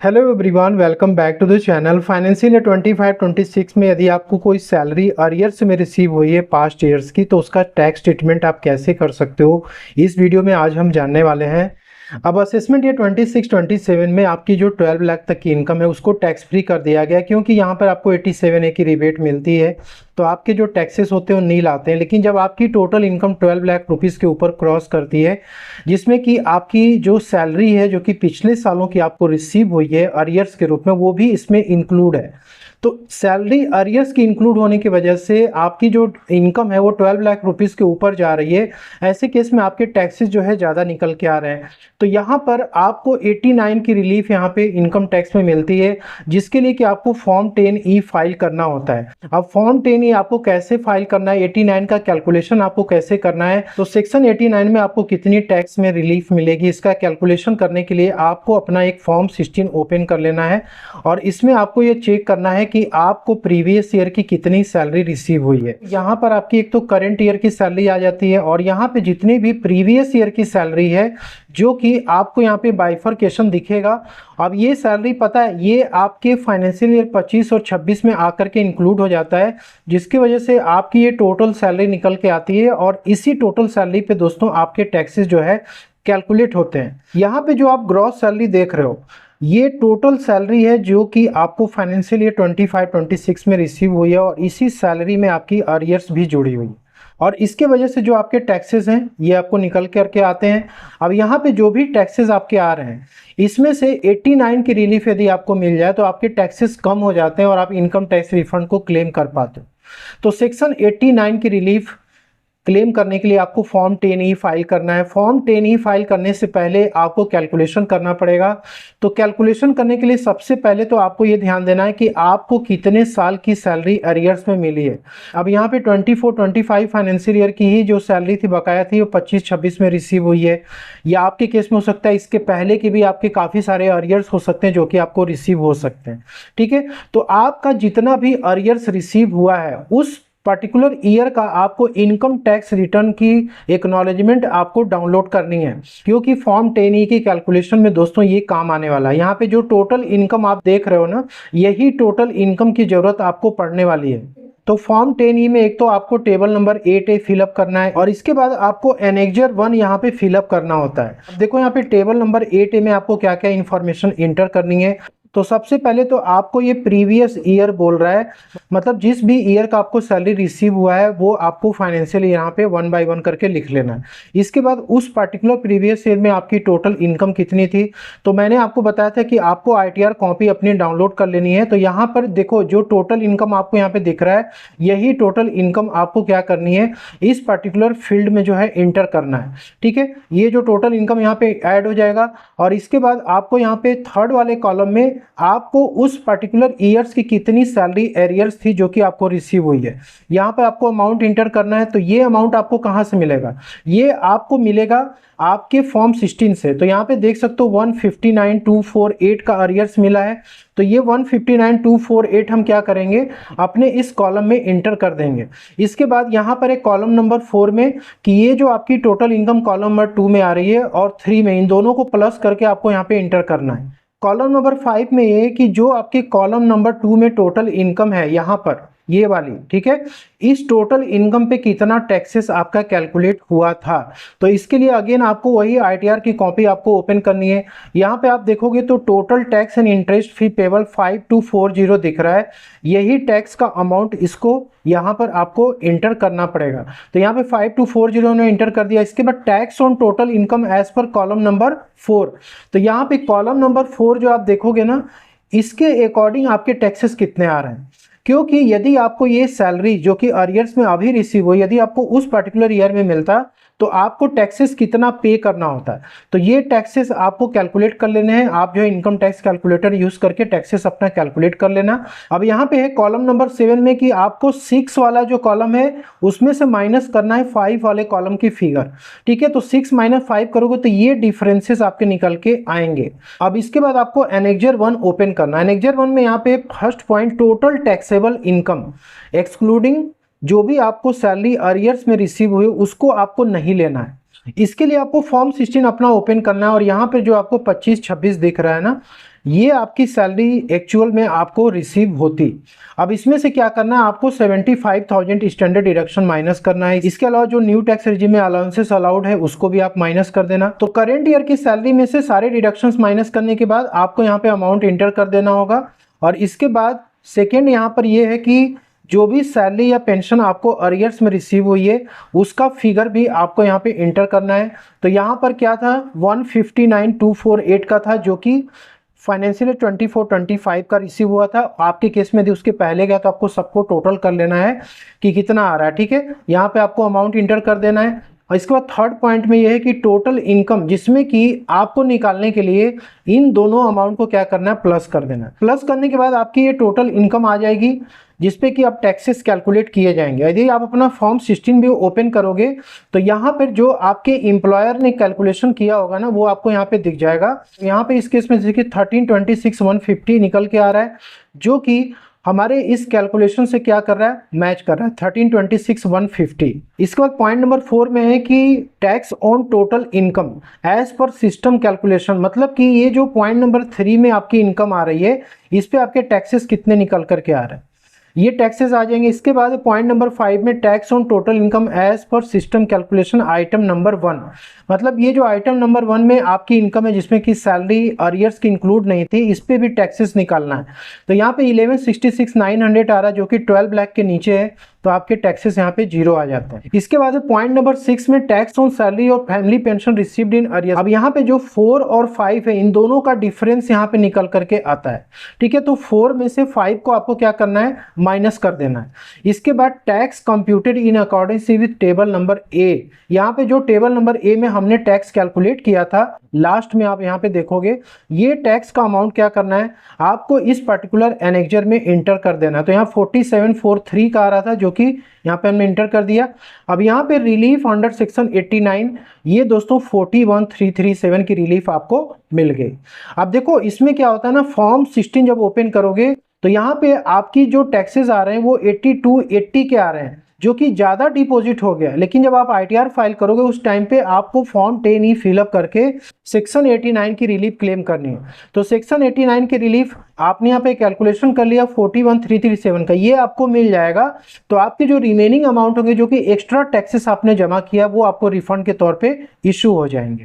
Hello everyone, welcome back to the channel. Financial year 25-26 में यदि आपको कोई सैलरी अरियर्स में रिसीव हुई है पास्ट ईयर्स की, तो उसका टैक्स ट्रीटमेंट आप कैसे कर सकते हो, इस वीडियो में आज हम जानने वाले हैं। अब असेसमेंट ईयर 26-27 में आपकी जो 12 लाख तक की इनकम है उसको टैक्स फ्री कर दिया गया, क्योंकि यहाँ पर आपको 87A की रिबेट मिलती है, तो आपके जो टैक्सेस होते हैं वो नील आते हैं। लेकिन जब आपकी टोटल इनकम 12 लाख रुपीज़ के ऊपर क्रॉस करती है, जिसमें कि आपकी जो सैलरी है जो कि पिछले सालों की आपको रिसीव हुई है अरियर्स के रूप में, वो भी इसमें इंक्लूड है। तो सैलरी अरियर्स की इंक्लूड होने की वजह से आपकी जो इनकम है वो 12 लाख रुपीज़ के ऊपर जा रही है। ऐसे केस में आपके टैक्सेस जो है ज़्यादा निकल के आ रहे हैं। तो यहाँ पर आपको 89 की रिलीफ यहाँ पे इनकम टैक्स में मिलती है, जिसके लिए कि आपको फॉर्म 10E फाइल करना होता है। अब फॉर्म 10E आपको कैसे फाइल करना है, 89 का कैलकुलेशन आपको कैसे करना है, तो सेक्शन 89 में आपको कितनी टैक्स में रिलीफ मिलेगी, इसका कैलकुलेशन करने के लिए आपको अपना एक फॉर्म 16 ओपन कर लेना है। और इसमें आपको ये चेक करना है कि आपको प्रीवियस ईयर की कितनी सैलरी रिसीव हुई है। यहाँ पर आपकी एक तो करंट ईयर की सैलरी आ जाती है, और यहाँ पे जितनी भी प्रीवियस ईयर की सैलरी है जो कि आपको यहाँ पे बाइफरकेशन दिखेगा। अब ये सैलरी पता है ये आपके फाइनेंशियल ईयर 25 और 26 में आकर के इंक्लूड हो जाता है, जिसकी वजह से आपकी ये टोटल सैलरी निकल के आती है। और इसी टोटल सैलरी पे दोस्तों आपके टैक्सेस जो है कैलकुलेट होते हैं। यहाँ पे जो आप ग्रॉस सैलरी देख रहे हो, ये टोटल सैलरी है जो कि आपको फाइनेंशियल ईयर 25-26 में रिसीव हुई है, और इसी सैलरी में आपकी अरियर्स भी जुड़ी हुई है। और इसके वजह से जो आपके टैक्सेस हैं ये आपको निकल करके आते हैं। अब यहाँ पे जो भी टैक्सेस आपके आ रहे हैं, इसमें से 89 की रिलीफ यदि आपको मिल जाए तो आपके टैक्सेस कम हो जाते हैं और आप इनकम टैक्स रिफंड को क्लेम कर पाते हो। तो सेक्शन 89 की रिलीफ क्लेम करने के लिए आपको फॉर्म 10E फाइल करना है। फॉर्म 10E फाइल करने से पहले आपको कैलकुलेशन करना पड़ेगा। तो कैलकुलेशन करने के लिए सबसे पहले तो आपको ये ध्यान देना है कि आपको कितने साल की सैलरी अरियर्स में मिली है। अब यहाँ पे 24-25 फाइनेंशियल ईयर की ही जो सैलरी थी बकाया थी वो 25-26 में रिसीव हुई है, या आपके केस में हो सकता है इसके पहले के भी आपके काफ़ी सारे अरियर्स हो सकते हैं जो कि आपको रिसीव हो सकते हैं। ठीक है, तो आपका जितना भी अरियर्स रिसीव हुआ है उस पर्टिकुलर ईयर का आपको इनकम टैक्स रिटर्न की एक्नॉलेजमेंट आपको डाउनलोड करनी है, क्योंकि फॉर्म 10E की कैलकुलेशन में दोस्तों ये काम आने वाला है। यहाँ पे जो टोटल इनकम आप देख रहे हो ना, यही टोटल इनकम की जरूरत आपको पड़ने वाली है। तो फॉर्म 10E में एक तो आपको टेबल नंबर 8A फिलअप करना है, और इसके बाद आपको एनेक्जर 1 यहाँ पे फिलअप करना होता है। अब देखो यहाँ पे टेबल नंबर 8A में आपको क्या क्या इंफॉर्मेशन इंटर करनी है। तो सबसे पहले तो आपको ये प्रीवियस ईयर बोल रहा है, मतलब जिस भी ईयर का आपको सैलरी रिसीव हुआ है वो आपको फाइनेंशियल यहाँ पे 1 बाय 1 करके लिख लेना है। इसके बाद उस पर्टिकुलर प्रीवियस ईयर में आपकी टोटल इनकम कितनी थी, तो मैंने आपको बताया था कि आपको ITR कॉपी अपनी डाउनलोड कर लेनी है। तो यहाँ पर देखो जो टोटल इनकम आपको यहाँ पे दिख रहा है, यही टोटल इनकम आपको क्या करनी है, इस पर्टिकुलर फील्ड में जो है इंटर करना है। ठीक है, ये जो टोटल इनकम यहाँ पे ऐड हो जाएगा, और इसके बाद आपको यहाँ पे थर्ड वाले कॉलम में आपको उस पर्टिकुलर ईयर्स की कितनी सैलरी एरियर्स थी जो कि आपको रिसीव हुई है, यहाँ पे आपको अमाउंट इंटर करना है। तो ये अमाउंट आपको कहाँ से मिलेगा, ये आपको मिलेगा आपके फॉर्म 16 से। तो यहाँ पे देख सकते हो 159,248 का अरियर्स मिला है। तो ये 159,248 हम क्या करेंगे, अपने इस कॉलम में इंटर कर देंगे। इसके बाद यहाँ पर एक कॉलम नंबर 4 में कि ये जो आपकी टोटल इनकम कॉलम नंबर 2 में आ रही है और 3 में, इन दोनों को प्लस करके आपको यहाँ पे इंटर करना है। कॉलम नंबर 5 में ये कि जो आपके कॉलम नंबर 2 में टोटल इनकम है यहाँ पर ये वाली, ठीक है, इस टोटल इनकम पे कितना टैक्सेस आपका कैलकुलेट हुआ था। तो इसके लिए अगेन आपको वही ITR की कॉपी आपको ओपन करनी है। यहाँ पे आप देखोगे तो total tax and interest fee payable 5240 दिख रहा है, यही टैक्स का अमाउंट इसको यहाँ पर आपको इंटर करना पड़ेगा। तो यहाँ पे 5240 ने इंटर कर दिया। इसके बाद tax on total income as per column number 4, तो यहाँ पे कॉलम नंबर 4 जो आप देखोगे ना, इसके अकॉर्डिंग आपके टैक्सेस कितने आ रहे हैं। क्योंकि यदि आपको ये सैलरी जो कि अरियर्स में अभी रिसीव हुई, यदि आपको उस पर्टिकुलर ईयर में मिलता तो आपको टैक्सेस कितना पे करना होता है, तो ये टैक्सेस आपको कैलकुलेट कर लेने हैं। आप जो है इनकम टैक्स कैलकुलेटर यूज करके टैक्सेस अपना कैलकुलेट कर लेना। अब यहाँ पे है कॉलम नंबर 7 में कि आपको 6 वाला जो कॉलम है उसमें से माइनस करना है 5 वाले कॉलम की फिगर। ठीक है, तो 6 - 5 करोगे तो ये डिफरेंसेस आपके निकल के आएंगे। अब इसके बाद आपको एनेक्जर 1 ओपन करना है। एनेक्जर 1 में यहाँ पे first point total taxable income excluding जो भी आपको सैलरी अरियर्स में रिसीव हुई उसको आपको नहीं लेना है। इसके लिए आपको फॉर्म 16 अपना ओपन करना है, और यहाँ पे जो आपको 25-26 दिख रहा है ना, ये आपकी सैलरी एक्चुअल में आपको रिसीव होती। अब इसमें से क्या करना है, आपको 75,000 स्टैंडर्ड डिडक्शन माइनस करना है। इसके अलावा जो न्यू टैक्स रेजिम में अलाउंसेस अलाउड है उसको भी आप माइनस कर देना। तो करेंट ईयर की सैलरी में से सारे डिडक्शंस माइनस करने के बाद आपको यहाँ पे अमाउंट इंटर कर देना होगा। और इसके बाद सेकेंड यहाँ पर ये है कि जो भी सैलरी या पेंशन आपको अरियर्स में रिसीव हुई है उसका फिगर भी आपको यहाँ पे इंटर करना है। तो यहाँ पर क्या था, 159,248 का था, जो कि फाइनेंशियल 24-25 का रिसीव हुआ था। आपके केस में यदि उसके पहले गया तो आपको सबको टोटल कर लेना है कि कितना आ रहा है। ठीक है, यहाँ पे आपको अमाउंट इंटर कर देना है। और इसके बाद थर्ड पॉइंट में यह है कि टोटल इनकम, जिसमें कि आपको निकालने के लिए इन दोनों अमाउंट को क्या करना है, प्लस कर देना है। प्लस करने के बाद आपकी ये टोटल इनकम आ जाएगी जिसपे कि आप टैक्सेस कैलकुलेट किए जाएंगे। यदि आप अपना फॉर्म 16 भी ओपन करोगे तो यहाँ पर जो आपके एम्प्लॉयर ने कैलकुलेशन किया होगा ना वो आपको यहाँ पे दिख जाएगा। यहाँ पे इस केस में देखिए 1326,150 निकल के आ रहा है, जो कि हमारे इस कैलकुलेशन से क्या कर रहा है, मैच कर रहा है, 1326,150। इसके बाद पॉइंट नंबर 4 में है कि tax on total income as per system calculation, मतलब कि ये जो पॉइंट नंबर 3 में आपकी इनकम आ रही है इस पे आपके टैक्सेस कितने निकल करके आ रहे हैं, ये टैक्सेस आ जाएंगे। इसके बाद पॉइंट नंबर 5 में tax on total income as per system calculation item number 1, मतलब ये जो आइटम नंबर 1 में आपकी इनकम है जिसमें कि सैलरी अरियर्स की इंक्लूड नहीं थी, इस पे भी टैक्सेस निकालना है। तो यहाँ पे 1166,900 आ रहा है, जो कि 12 लाख के नीचे है, तो आपके टैक्सेस यहाँ पे 0 आ जाते हैं। इसके बाद पॉइंट नंबर 6 में टैक्स ऑन सैलरी और family pension received in arrear. अब यहाँ पे जो 4 और 5 है इन दोनों का डिफरेंस यहाँ पे निकल करके आता है। ठीक है, तो 4 में से 5 को आपको क्या करना है, माइनस कर देना है। इसके बाद tax computed in according with table number A, यहाँ पे जो टेबल नंबर ए में हमने टैक्स कैलकुलेट किया था लास्ट में आप यहाँ पे देखोगे, ये टैक्स का अमाउंट क्या करना है, आपको इस पर्टिकुलर एनेक्जर में इंटर कर देना है। तो यहाँ 4743 का आ रहा था, जो कि यहाँ पे हमने इंटर कर दिया। अब यहाँ पे रिलीफ अंडर सेक्शन 89, ये दोस्तों 41,337 की रिलीफ आपको मिल गई। अब देखो इसमें क्या होता है ना, फॉर्म 16 जब ओपन करोगे तो यहाँ पे आपकी जो टैक्सेस आ रहे हैं वो 8280 के आ रहे हैं, जो कि ज़्यादा डिपॉजिट हो गया। लेकिन जब आप ITR फाइल करोगे उस टाइम पे आपको फॉर्म 10 ही फिलअप करके सेक्शन 89 की रिलीफ क्लेम करनी है। तो सेक्शन 89 की रिलीफ आपने यहाँ पे कैलकुलेशन कर लिया 41,337 का, ये आपको मिल जाएगा। तो आपके जो रिमेनिंग अमाउंट होंगे, जो कि एक्स्ट्रा टैक्सेस आपने जमा किया, वो आपको रिफंड के तौर पे इशू हो जाएंगे।